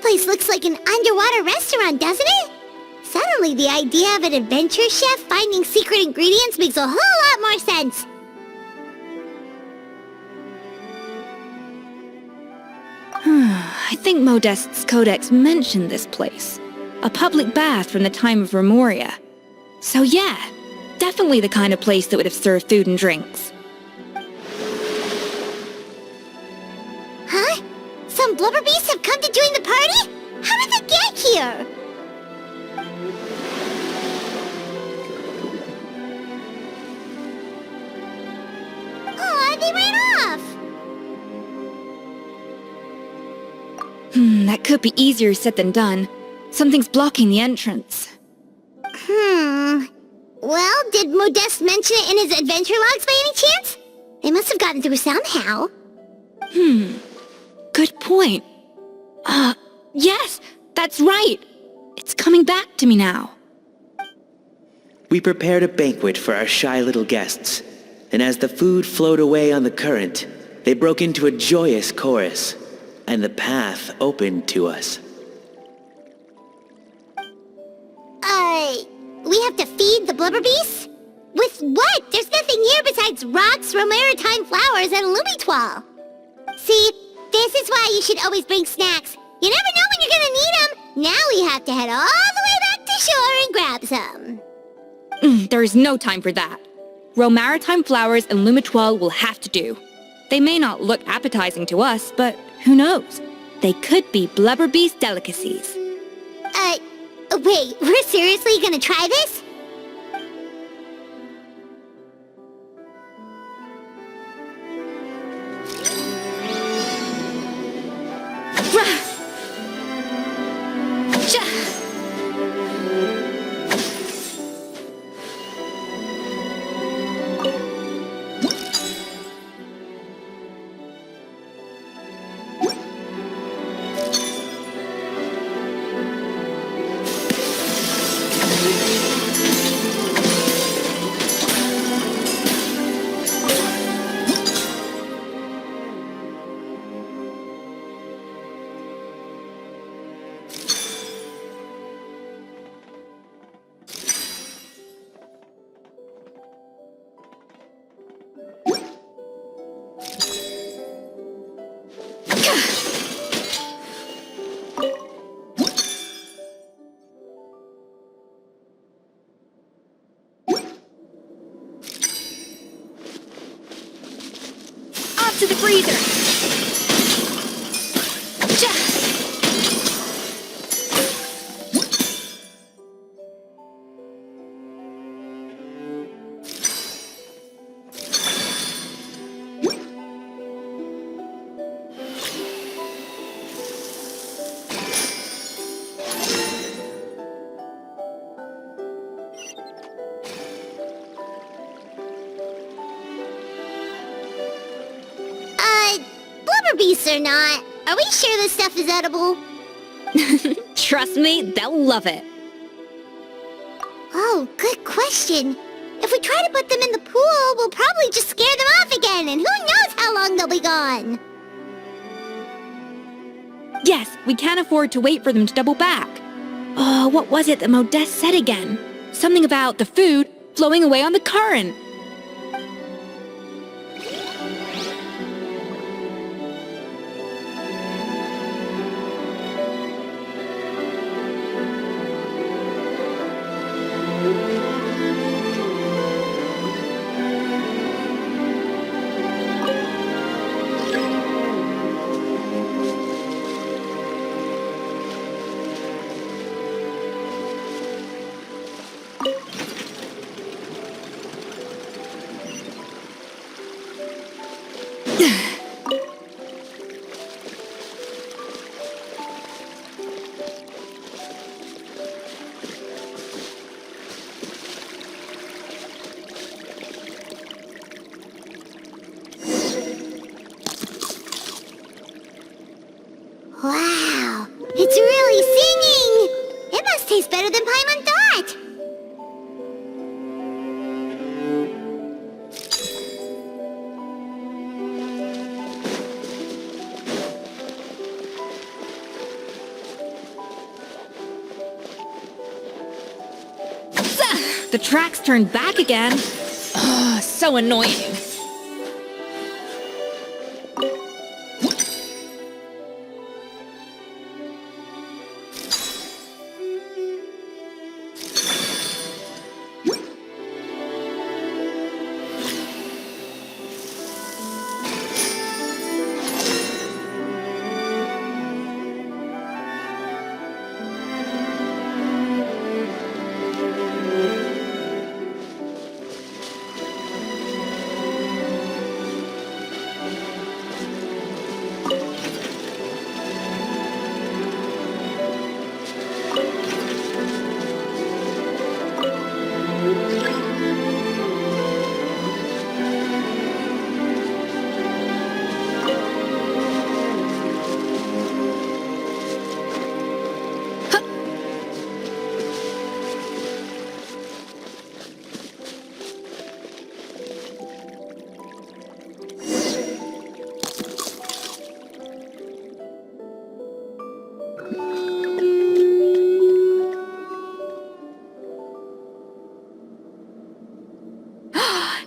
place looks like an underwater restaurant, doesn't it? Suddenly, the idea of an adventure chef finding secret ingredients makes a whole lot more sense. I think Modest's codex mentioned this place. A public bath from the time of Remoria. So yeah, definitely the kind of place that would have served food and drinks. Huh? Some Blubberbeasts have come to join the party? How did they get here? Aw, they ran off! That could be easier said than done. Something's blocking the entrance. Well, did Modeste mention it in his adventure logs by any chance? They must have gotten through somehow. Good point. Yes, that's right. It's coming back to me now. We prepared a banquet for our shy little guests, and as the food flowed away on the current, they broke into a joyous chorus, and the path opened to us. We have to feed the Blubberbeasts? With what? There's nothing here besides rocks, romaritime flowers, and lumitoile. See, this is why you should always bring snacks. You never know when you're gonna need them. Now we have to head all the way back to shore and grab some. There is no time for that. Romaritime flowers and lumitoile will have to do. They may not look appetizing to us, but who knows? They could be Blubberbeast delicacies. Wait, we're seriously gonna try this? To the freezer! Blubberbeasts or not, are we sure this stuff is edible? Trust me, they'll love it. Oh, good question. If we try to put them in the pool, we'll probably just scare them off again, and who knows how long they'll be gone. Yes, we can't afford to wait for them to double back. Oh, what was it that Modeste said again? Something about the food flowing away on the current. Wow, it's really singing! It must taste better than Paimon thought! The tracks turned back again. Ugh, so annoying.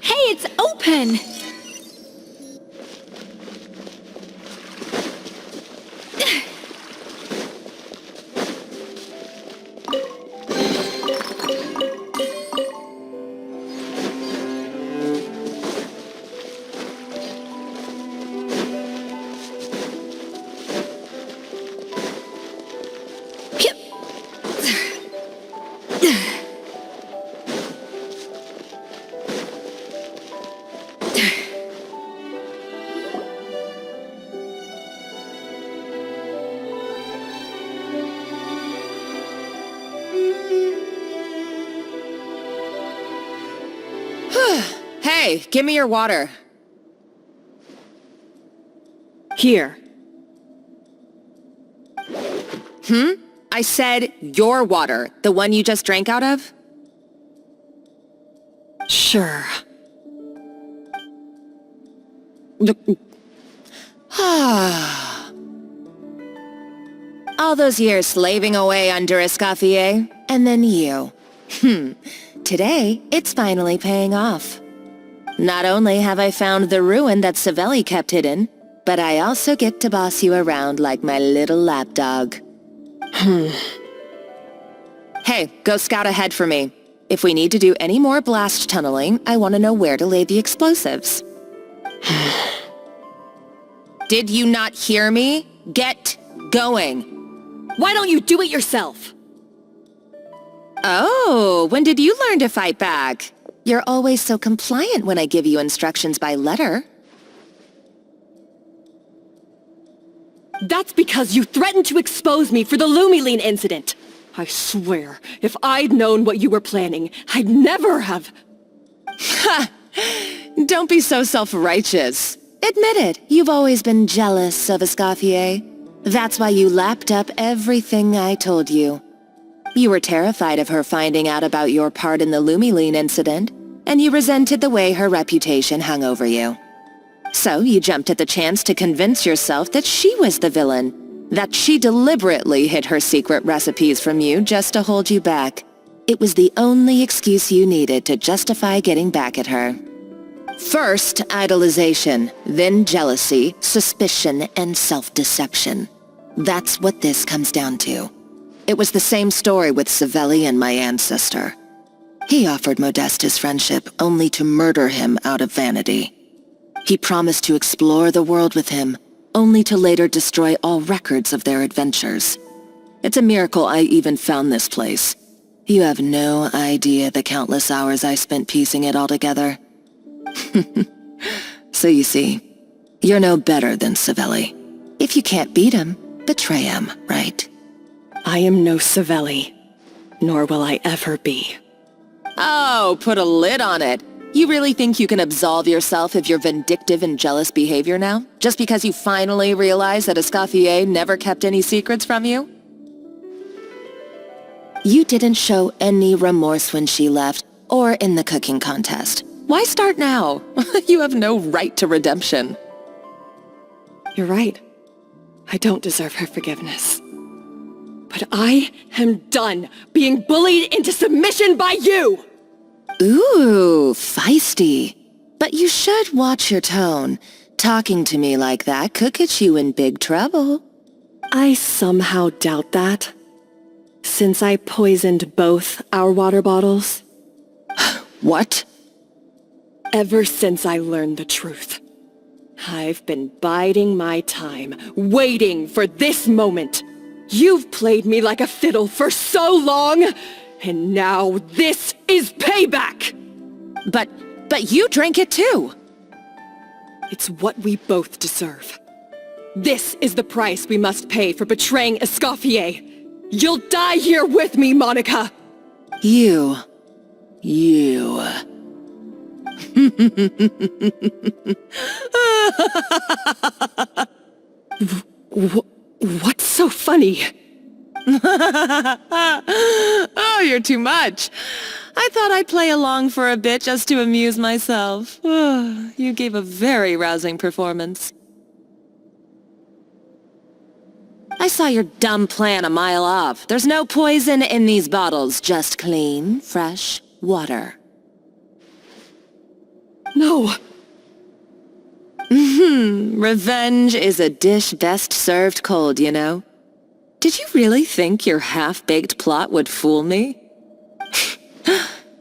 Hey, it's open! Hey, give me your water. Here. I said your water, the one you just drank out of? Sure. All those years slaving away under Escoffier, and then you. Today, it's finally paying off. Not only have I found the ruin that Savelli kept hidden, but I also get to boss you around like my little lapdog. Hey, go scout ahead for me. If we need to do any more blast tunneling, I want to know where to lay the explosives. Did you not hear me? Get going. Why don't you do it yourself? Oh, when did you learn to fight back? You're always so compliant when I give you instructions by letter. That's because you threatened to expose me for the Lumiline incident. I swear, if I'd known what you were planning, I'd never have... Ha! Don't be so self-righteous. Admit it, you've always been jealous of Escoffier. That's why you lapped up everything I told you. You were terrified of her finding out about your part in the Lumiline incident, and you resented the way her reputation hung over you. So you jumped at the chance to convince yourself that she was the villain, that she deliberately hid her secret recipes from you just to hold you back. It was the only excuse you needed to justify getting back at her. First, idolization, then jealousy, suspicion, and self-deception. That's what this comes down to. It was the same story with Savelli and my ancestor. He offered Modeste his friendship only to murder him out of vanity. He promised to explore the world with him, only to later destroy all records of their adventures. It's a miracle I even found this place. You have no idea the countless hours I spent piecing it all together. So you see, you're no better than Savelli. If you can't beat him, betray him, right? I am no Savelli, nor will I ever be. Oh, put a lid on it. You really think you can absolve yourself of your vindictive and jealous behavior now? Just because you finally realize that Escoffier never kept any secrets from you? You didn't show any remorse when she left, or in the cooking contest. Why start now? You have no right to redemption. You're right. I don't deserve her forgiveness. But I am done being bullied into submission by you! Ooh, feisty. But you should watch your tone. Talking to me like that could get you in big trouble. I somehow doubt that. Since I poisoned both our water bottles. What? Ever since I learned the truth. I've been biding my time, waiting for this moment. You've played me like a fiddle for so long, and now this is payback! But you drank it too! It's what we both deserve. This is the price we must pay for betraying Escoffier. You'll die here with me, Monica! You. What's so funny? Oh, you're too much. I thought I'd play along for a bit just to amuse myself. You gave a very rousing performance. I saw your dumb plan a mile off. There's no poison in these bottles, just clean, fresh water. No. Revenge is a dish best served cold, you know. Did you really think your half-baked plot would fool me?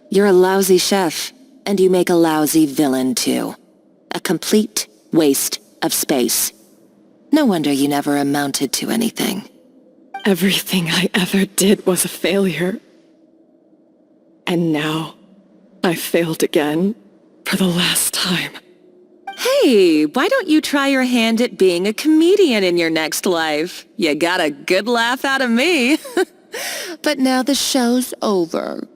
You're a lousy chef, and you make a lousy villain, too. A complete waste of space. No wonder you never amounted to anything. Everything I ever did was a failure. And now, I failed again, for the last time. Hey, why don't you try your hand at being a comedian in your next life? You got a good laugh out of me. But now the show's over.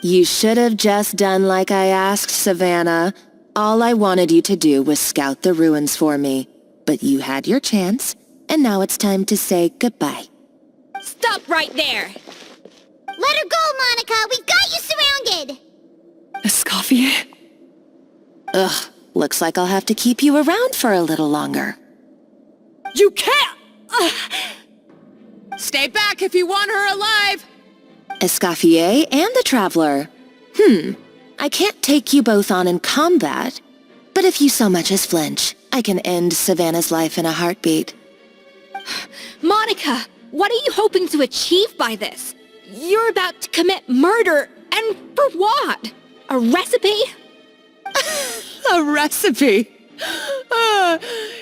You should have just done like I asked, Savannah. All I wanted you to do was scout the ruins for me. But you had your chance, and now it's time to say goodbye. Stop right there! Let her go, Monica! We've got you surrounded! Escoffier? Ugh, looks like I'll have to keep you around for a little longer. You can't! Stay back if you want her alive! Escoffier and the Traveler. I can't take you both on in combat, but if you so much as flinch, I can end Savannah's life in a heartbeat. Monica, what are you hoping to achieve by this? You're about to commit murder, and for what? A recipe? A recipe?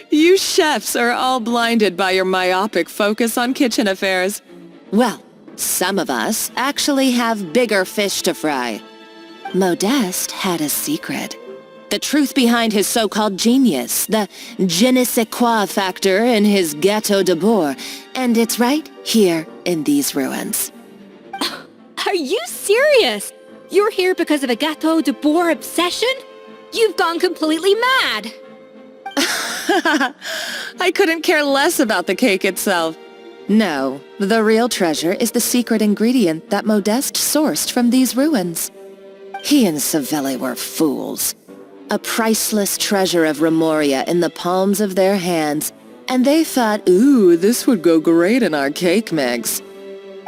You chefs are all blinded by your myopic focus on kitchen affairs. Well, some of us actually have bigger fish to fry. Modeste had a secret. The truth behind his so-called genius, the je ne sais quoi factor in his Gâteau de Bourg, and it's right here in these ruins. Are you serious? You're here because of a Gâteau de Bourg obsession? You've gone completely mad! I couldn't care less about the cake itself. No, the real treasure is the secret ingredient that Modeste sourced from these ruins. He and Savelli were fools. A priceless treasure of Remoria in the palms of their hands, and they thought, ooh, this would go great in our cake mix.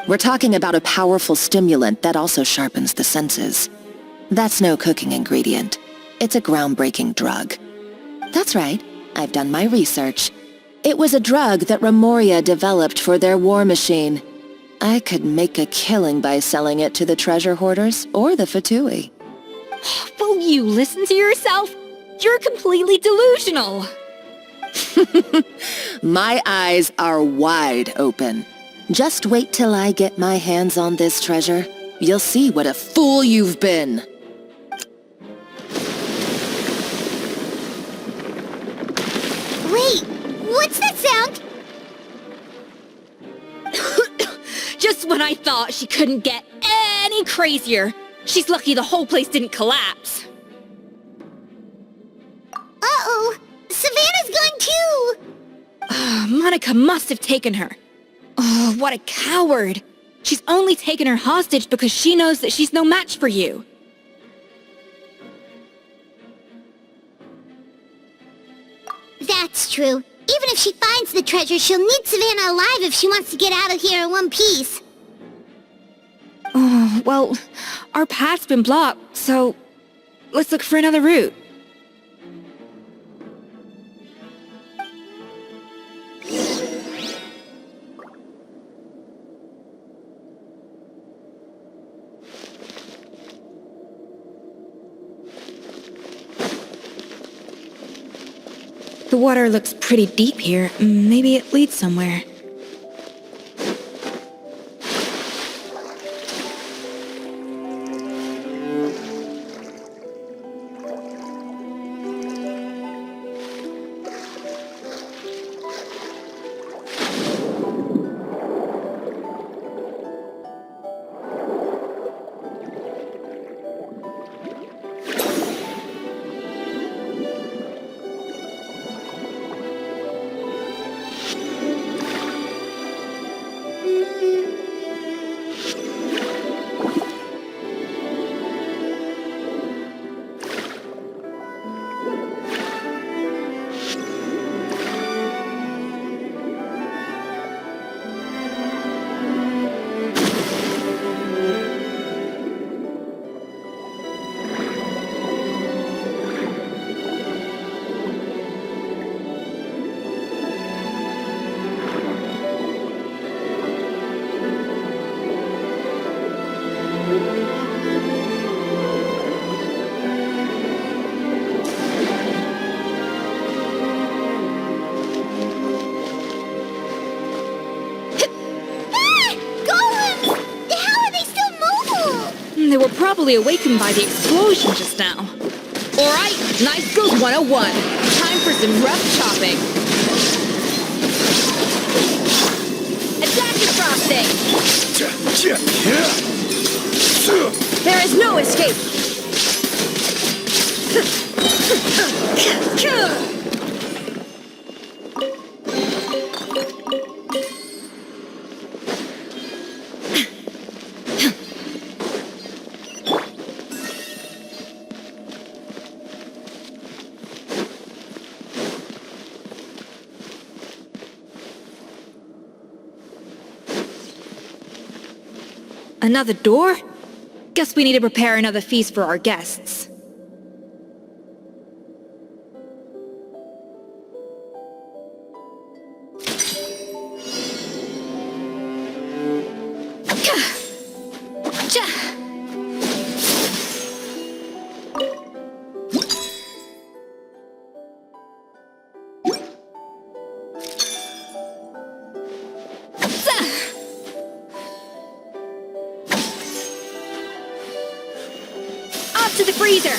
We're talking about a powerful stimulant that also sharpens the senses. That's no cooking ingredient. It's a groundbreaking drug. That's right, I've done my research. It was a drug that Remoria developed for their war machine. I could make a killing by selling it to the treasure hoarders or the Fatui. Will you listen to yourself? You're completely delusional. My eyes are wide open. Just wait till I get my hands on this treasure. You'll see what a fool you've been. Wait, what's that sound? Just when I thought she couldn't get any crazier. She's lucky the whole place didn't collapse. Uh-oh, Savannah's gone too! Monica must have taken her. Oh, what a coward. She's only taken her hostage because she knows that she's no match for you. That's true. Even if she finds the treasure, she'll need Savannah alive if she wants to get out of here in one piece. Oh, well, our path's been blocked, so let's look for another route. The water looks pretty deep here. Maybe it leads somewhere. They were probably awakened by the explosion just now. Alright, Knife Skills 101. Time for some rough chopping. Attack the Frosting! There is no escape! Another door? Guess we need to prepare another feast for our guests. To the freezer!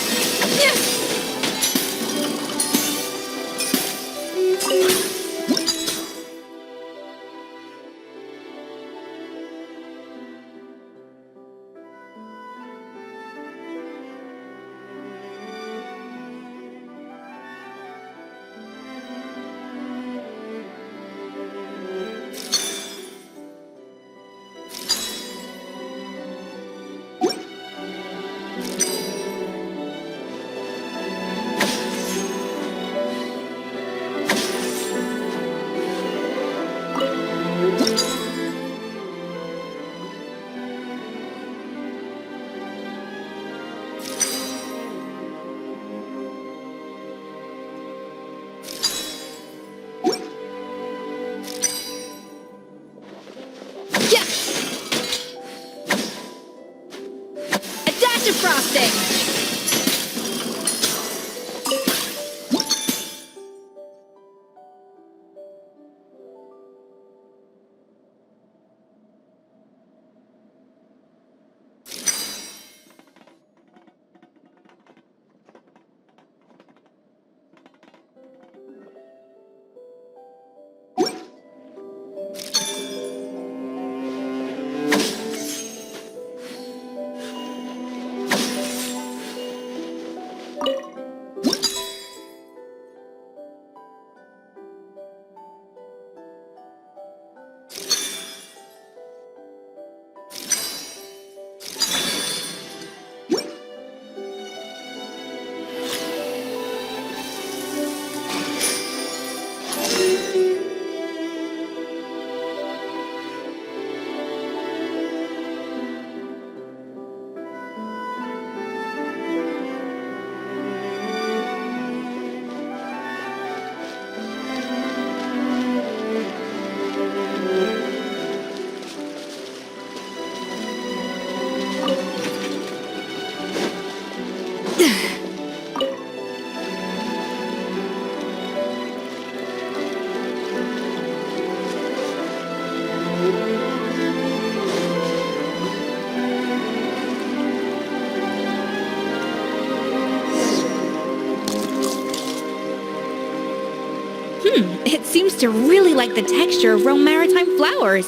It seems to really like the texture of Rome maritime flowers.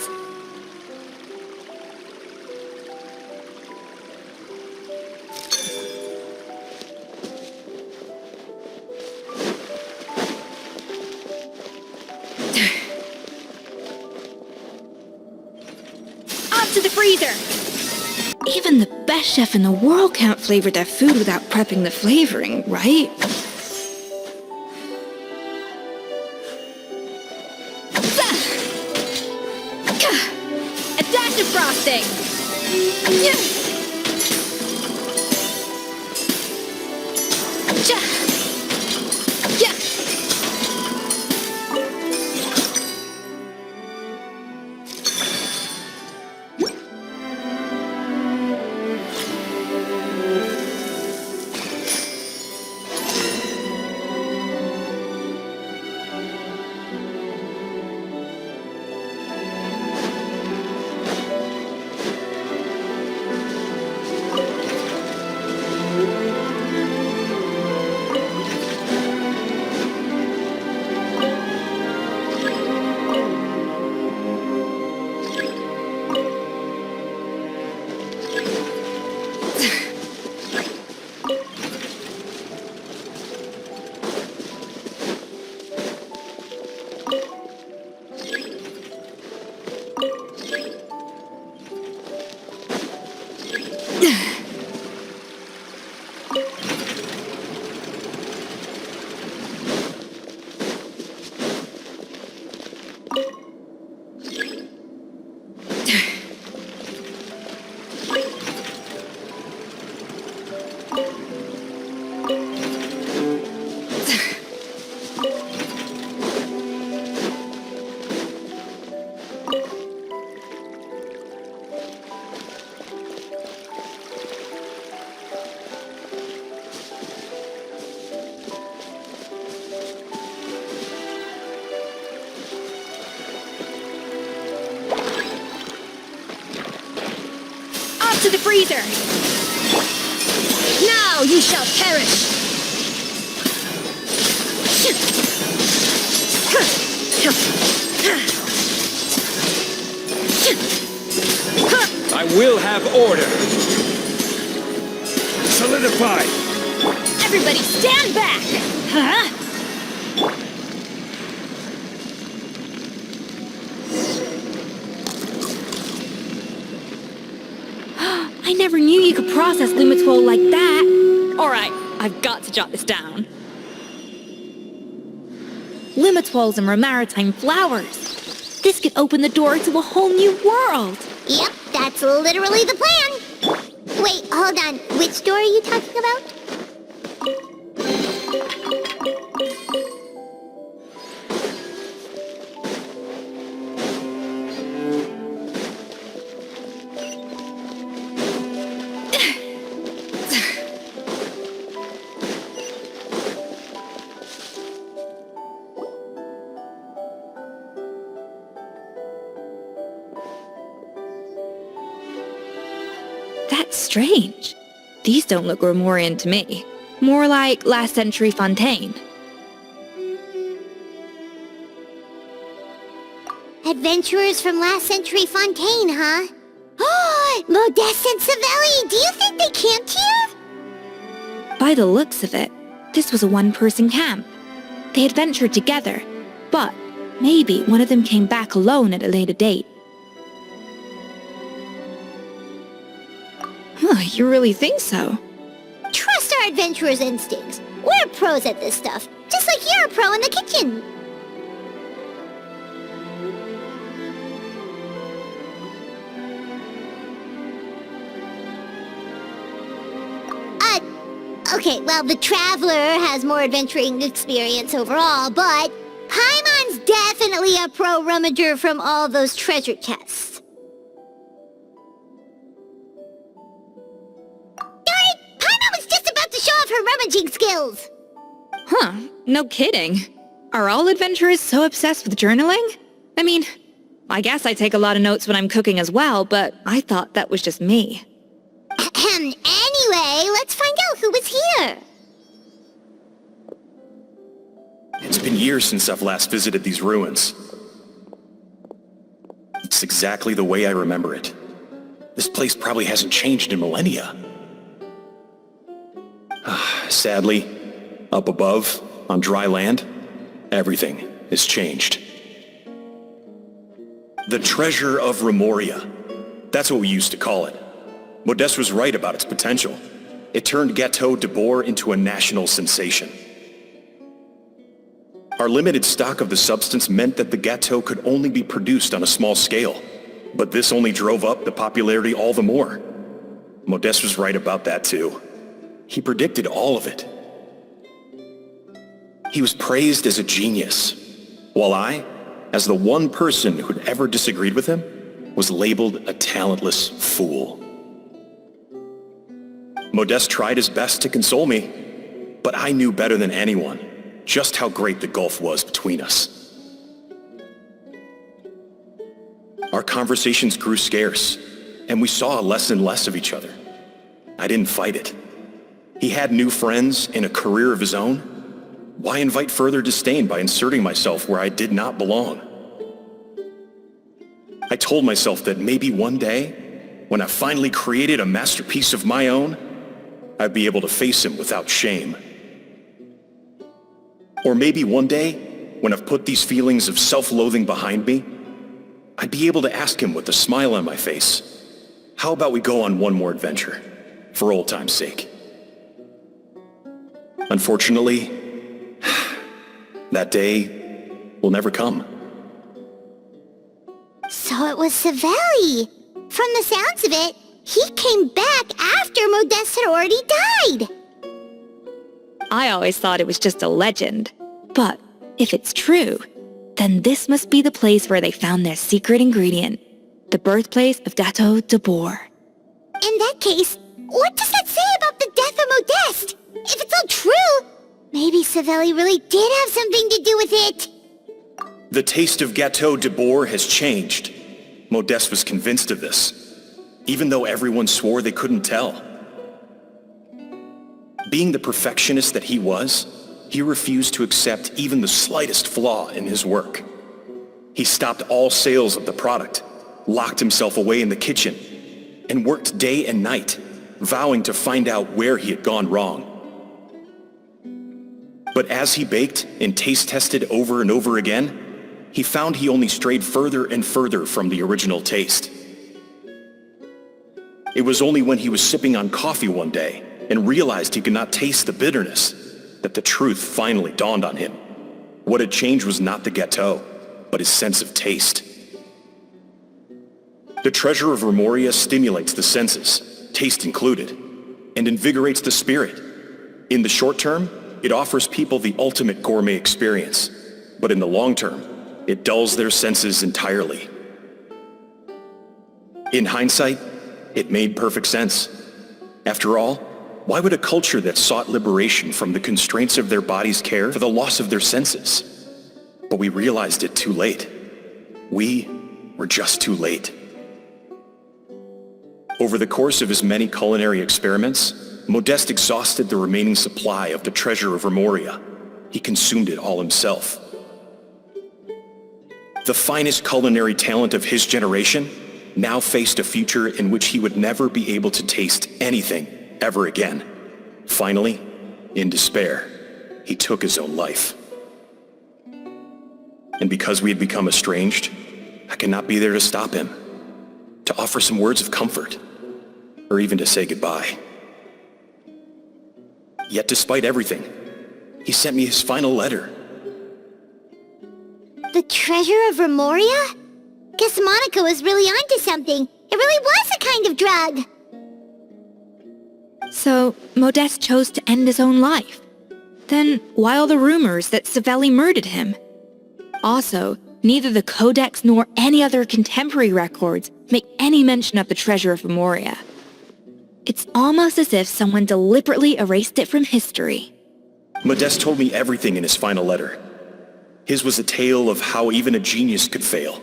On to the freezer! Even the best chef in the world can't flavor their food without prepping the flavoring, right? A dash of frosting! To the freezer! Now you shall perish! I will have order! Solidify! Everybody stand back! Huh? I never knew you could process Lumitwol like that. Alright, I've got to jot this down. Lumitwols and maritime flowers. This could open the door to a whole new world. Yep, that's literally the plan. Wait, hold on. Which door are you talking about? That's strange. These don't look Romorian to me. More like last century Fontaine. Adventurers from last century Fontaine, huh? Oh, Modeste and Savelli, do you think they camped here? By the looks of it, this was a one-person camp. They adventured together, but maybe one of them came back alone at a later date. Huh, you really think so? Trust our adventurers' instincts. We're pros at this stuff, just like you're a pro in the kitchen. Okay, well, the Traveler has more adventuring experience overall, but Paimon's definitely a pro rummager from all those treasure chests. Paimon was just about to show off her rummaging skills! Huh, no kidding. Are all adventurers so obsessed with journaling? I mean, I guess I take a lot of notes when I'm cooking as well, but I thought that was just me. Anyway, let's find out who was here. It's been years since I've last visited these ruins. It's exactly the way I remember it. This place probably hasn't changed in millennia. Sadly, up above, on dry land, everything is changed. The treasure of Remoria. That's what we used to call it. Modeste was right about its potential. It turned Gâteau de Bourg into a national sensation. Our limited stock of the substance meant that the gâteau could only be produced on a small scale. But this only drove up the popularity all the more. Modeste was right about that too. He predicted all of it. He was praised as a genius, while I, as the one person who'd ever disagreed with him, was labeled a talentless fool. Modeste tried his best to console me, but I knew better than anyone just how great the gulf was between us. Our conversations grew scarce, and we saw less and less of each other. I didn't fight it. He had new friends and a career of his own. Why invite further disdain by inserting myself where I did not belong? I told myself that maybe one day, when I finally created a masterpiece of my own, I'd be able to face him without shame. Or maybe one day, when I've put these feelings of self-loathing behind me, I'd be able to ask him with a smile on my face, how about we go on one more adventure, for old time's sake? Unfortunately, that day will never come. So it was Savelli. From the sounds of it, he came back after Modeste had already died. I always thought it was just a legend. But if it's true, then this must be the place where they found their secret ingredient, the birthplace of Gâteau de Bourg. In that case, what does that say about the death of Modeste? If it's all true, maybe Savelli really did have something to do with it. The taste of Gâteau de Bourg has changed. Modeste was convinced of this, even though everyone swore they couldn't tell. Being the perfectionist that he was, he refused to accept even the slightest flaw in his work. He stopped all sales of the product, locked himself away in the kitchen, and worked day and night, vowing to find out where he had gone wrong. But as he baked and taste tested over and over again, he found he only strayed further and further from the original taste. It was only when he was sipping on coffee one day and realized he could not taste the bitterness that the truth finally dawned on him. What had changed was not the gâteau, but his sense of taste. The treasure of Remoria stimulates the senses, taste included, and invigorates the spirit. In the short term, it offers people the ultimate gourmet experience, but in the long term, it dulls their senses entirely. In hindsight, it made perfect sense. After all, why would a culture that sought liberation from the constraints of their bodies care for the loss of their senses? But we realized it too late. We were just too late. Over the course of his many culinary experiments, Modeste exhausted the remaining supply of the treasure of Remoria. He consumed it all himself. The finest culinary talent of his generation now faced a future in which he would never be able to taste anything ever again. Finally, in despair, he took his own life. And because we had become estranged, I could not be there to stop him, to offer some words of comfort, or even to say goodbye. Yet despite everything, he sent me his final letter. The treasure of Remoria? Guess Monica was really onto something. It really was a kind of drug. So, Modeste chose to end his own life. Then, why all the rumors that Savelli murdered him? Also, neither the Codex nor any other contemporary records make any mention of the treasure of Remoria. It's almost as if someone deliberately erased it from history. Modeste told me everything in his final letter. His was a tale of how even a genius could fail,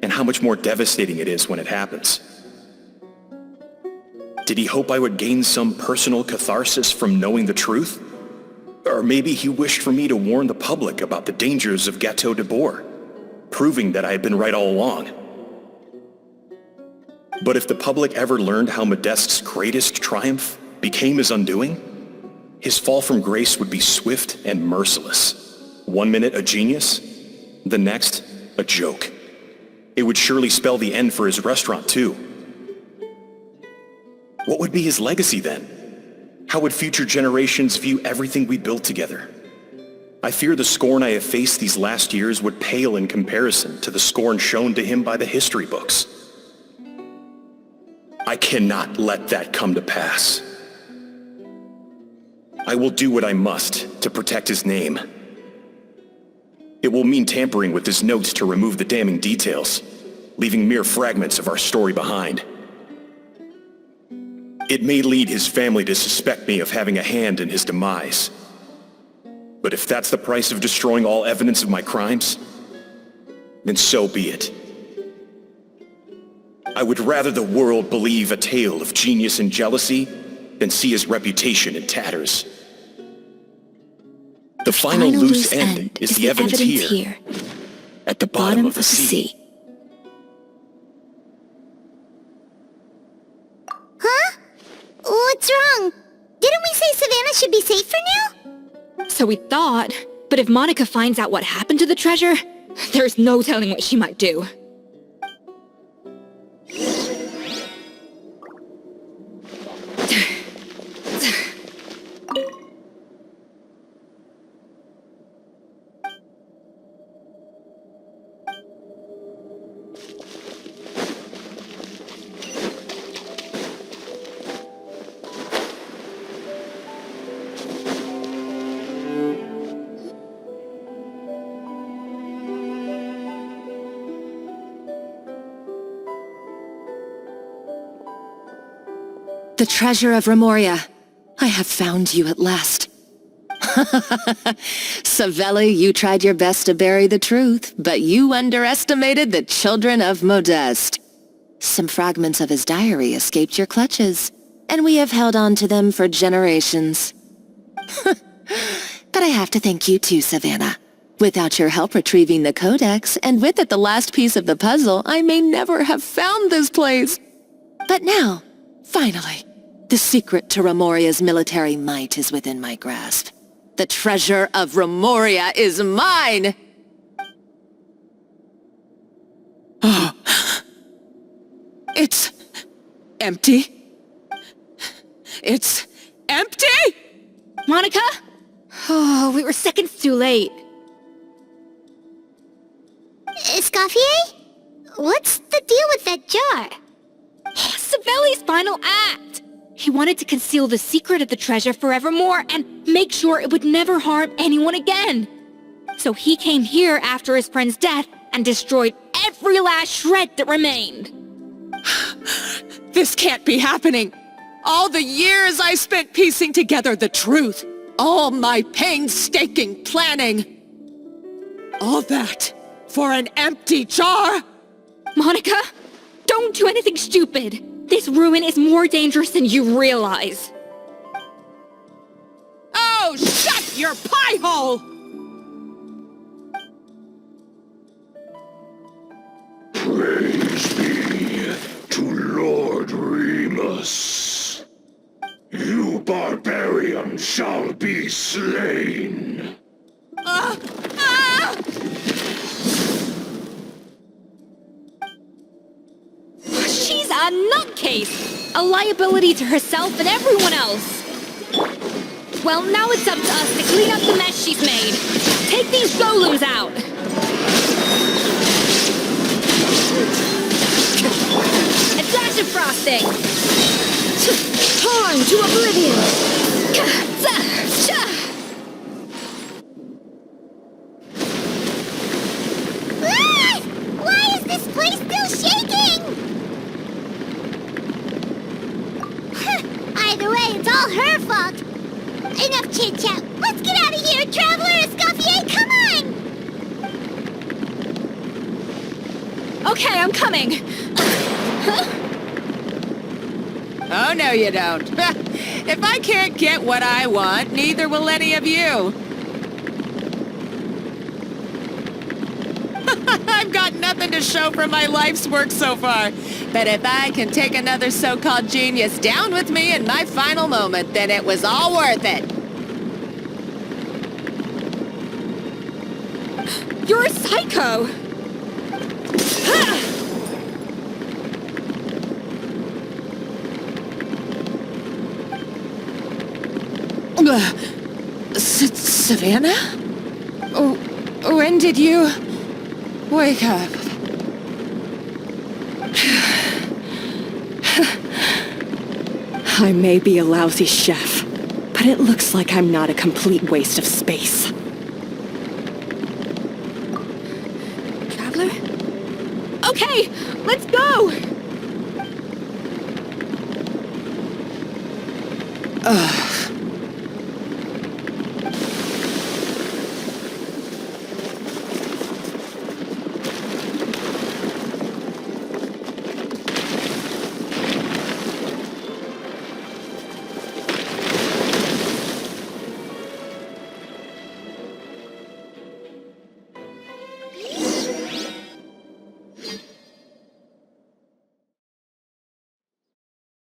and how much more devastating it is when it happens. Did he hope I would gain some personal catharsis from knowing the truth? Or maybe he wished for me to warn the public about the dangers of Gâteau de Bourg, proving that I had been right all along. But if the public ever learned how Modeste's greatest triumph became his undoing, his fall from grace would be swift and merciless. 1 minute a genius, the next a joke. It would surely spell the end for his restaurant too. What would be his legacy then? How would future generations view everything we built together? I fear the scorn I have faced these last years would pale in comparison to the scorn shown to him by the history books. I cannot let that come to pass. I will do what I must to protect his name. It will mean tampering with his notes to remove the damning details, leaving mere fragments of our story behind. It may lead his family to suspect me of having a hand in his demise. But if that's the price of destroying all evidence of my crimes, then so be it. I would rather the world believe a tale of genius and jealousy than see his reputation in tatters. The final loose end is the evidence here, at the bottom of the sea. Huh? What's wrong? Didn't we say Savannah should be safe for now? So we thought, but if Monica finds out what happened to the treasure, there's no telling what she might do. The treasure of Remoria. I have found you at last. Savelli, you tried your best to bury the truth, but you underestimated the children of Modeste. Some fragments of his diary escaped your clutches, and we have held on to them for generations. But I have to thank you too, Savannah. Without your help retrieving the codex, and with it the last piece of the puzzle, I may never have found this place. But now, finally, the secret to Remoria's military might is within my grasp. The treasure of Remoria is mine! Oh. It's empty. It's empty! Monica? Oh, we were seconds too late. Escoffier? What's the deal with that jar? Savelli's final act! He wanted to conceal the secret of the treasure forevermore and make sure it would never harm anyone again. So he came here after his friend's death and destroyed every last shred that remained. This can't be happening. All the years I spent piecing together the truth. All my painstaking planning. All that for an empty jar? Monica, don't do anything stupid. This ruin is more dangerous than you realize. Oh, shut your pie hole! Praise be to Lord Remus. You barbarian shall be slain. She's a nutcase! A liability to herself and everyone else. Well, now it's up to us to clean up the mess she's made. Take these golems out! A dash of frosting! Torn to oblivion! Ah! Why is this place still shaking? Either way, it's all her fault. Enough chit-chat. Let's get out of here, Traveler Escoffier, come on! Okay, I'm coming. Oh, no you don't. If I can't get what I want, neither will any of you. I've got nothing to show for my life's work so far. But if I can take another so-called genius down with me in my final moment, then it was all worth it. You're a psycho! Savannah? Oh, when did you wake up? I may be a lousy chef, but it looks like I'm not a complete waste of space. Traveler? Okay, let's go! Ugh.